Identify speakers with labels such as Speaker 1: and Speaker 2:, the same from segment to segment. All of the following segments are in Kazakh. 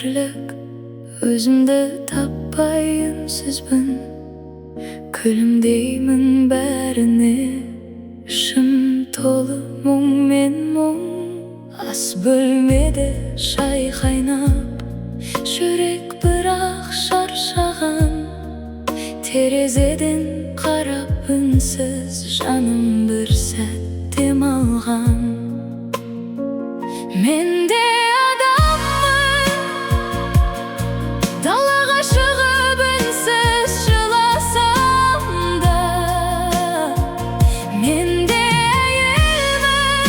Speaker 1: tırlık özümde tapay ünsüzbün. Külümdeymin bärini, işim tolu muң men muң. As bölmede şay kaynap, çörek bırak şarşagan. Terezeden karap ünsüz, janım bir sät dem algan. Men de adamмын, dalaga чыгып үнсүз жыласам да. Men de әйелмін,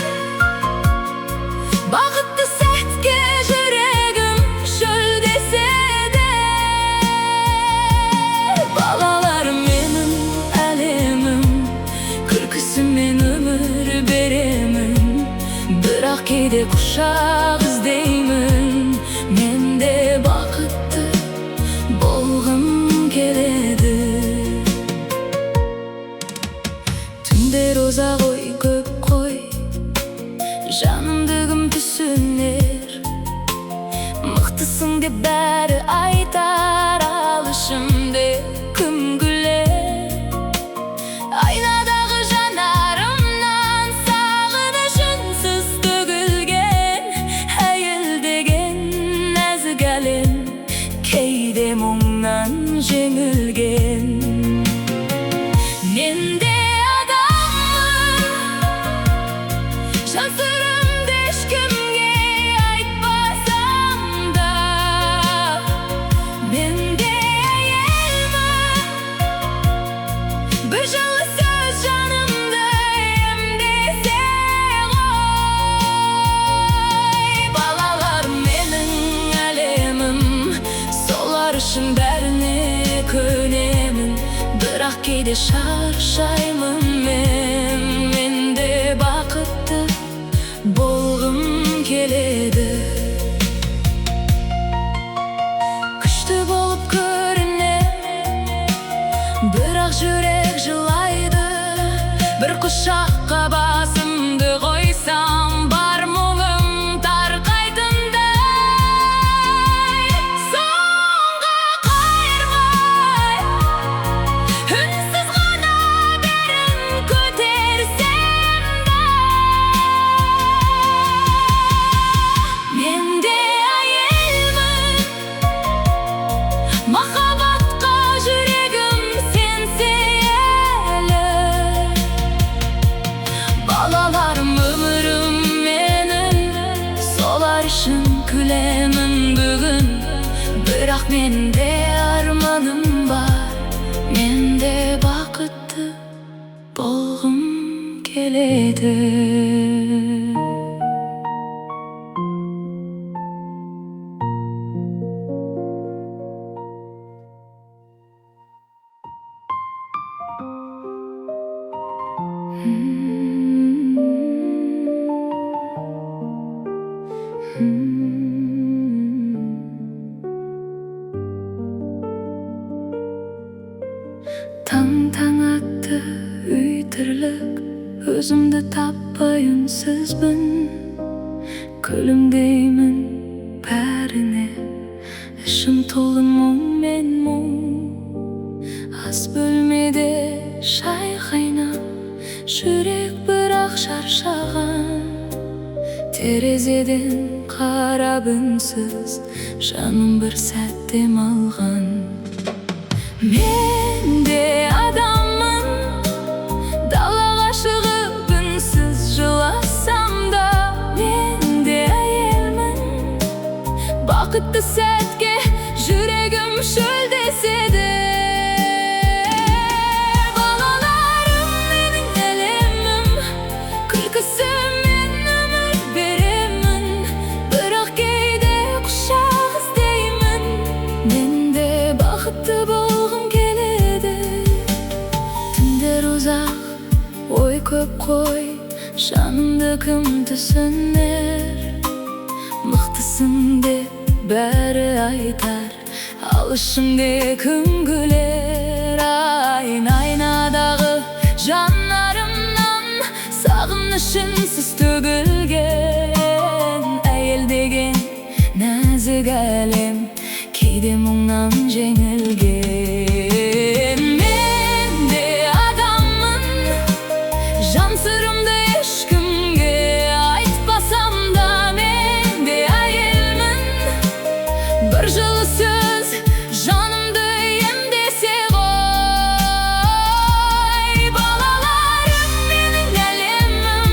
Speaker 1: бакытты сәткә жүрегим шөлдесе де. Балаларым менин әлемим, күлкүсүмен өмүр беремин. Бирок кейде кушак издеймин, мен де бакытты болгум келеді. Түндер узак ой көп кой, жанымдыгым түсүнөр. Мыктысың деп баары айтар, ал ишимде ким күлөр? Айнадагы жанарымнан сагыныш үнсүз төгүлген. Әйел деген нәзик әлем, кейде мұңнан жеңілген. Мен де адаммын, жан сырымды ешкімге айтпасам да. Мен де әйелмін, бір жылы сөз жанымды емдесе ғой. Балаларым менің әлемім, солар үшін бәріне көнемін. Бирок кейде шаршаймын мен, мен де бакытты болгум келеді. Күчтүү болуп көрүнөм, бирок жүрек жылайды. Бір кушакка басымды койсам, бар мұңым таркайтындай. Соңга кайрмай, үнсүз гана берин көтерсем да. Мен де әйелмін, махаббатка жүрегим сенсе эле. Балаларым өмүрүм менин, солар үшін күлемін бүгін. Бирок менде арманым бар, мен де бакытты болгум келеді. Таң атты үй тірлік, өзімді таппай үнсізбін. Күлімдеймін бәріне, ішім толы мұң мен мұң. Аз бөлмеде шай қайнап, жүрек бирок шаршаган. Терезеден карап үнсіз, жаным бір сәт дем алган. Мен де адаммын, далаға шығып үнсіз жыласам да. Мен де әйелмін, бақытты сәтке жүрегім шөлдесе де. Балаларым менің әлемім, күлкісімен өмір беремін. Бирок кейде құшақ іздеймін, мен де бақытты болғым келеді. Түндер узак ой көп қой, жанымды кім түсінер? Мықтысың деп бәрі айтар, ал ішімде кім күлер? Айнадағы жанарымнан сағынышын сіз төгілген. Әйел деген нәзік әлем, жеңілген. Мен де адаммын, жан сырымды ешкімге айтпасам да. Мен де әйелмін, бір жылы сөз жанымды емдесе ғой. Балаларым менің әлемім,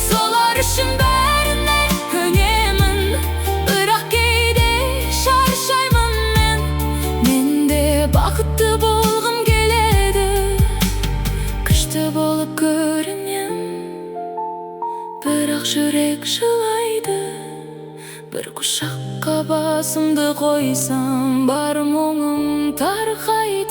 Speaker 1: солар үшін бәріне көнемін. Бірақ кейде шаршаймын мен. Мен де бақытты болғым келеді, күшті болып көрінем. Бірақ жүрек жылайды, бір құшаққа басымды қойсам, бар мұңым тарқайды.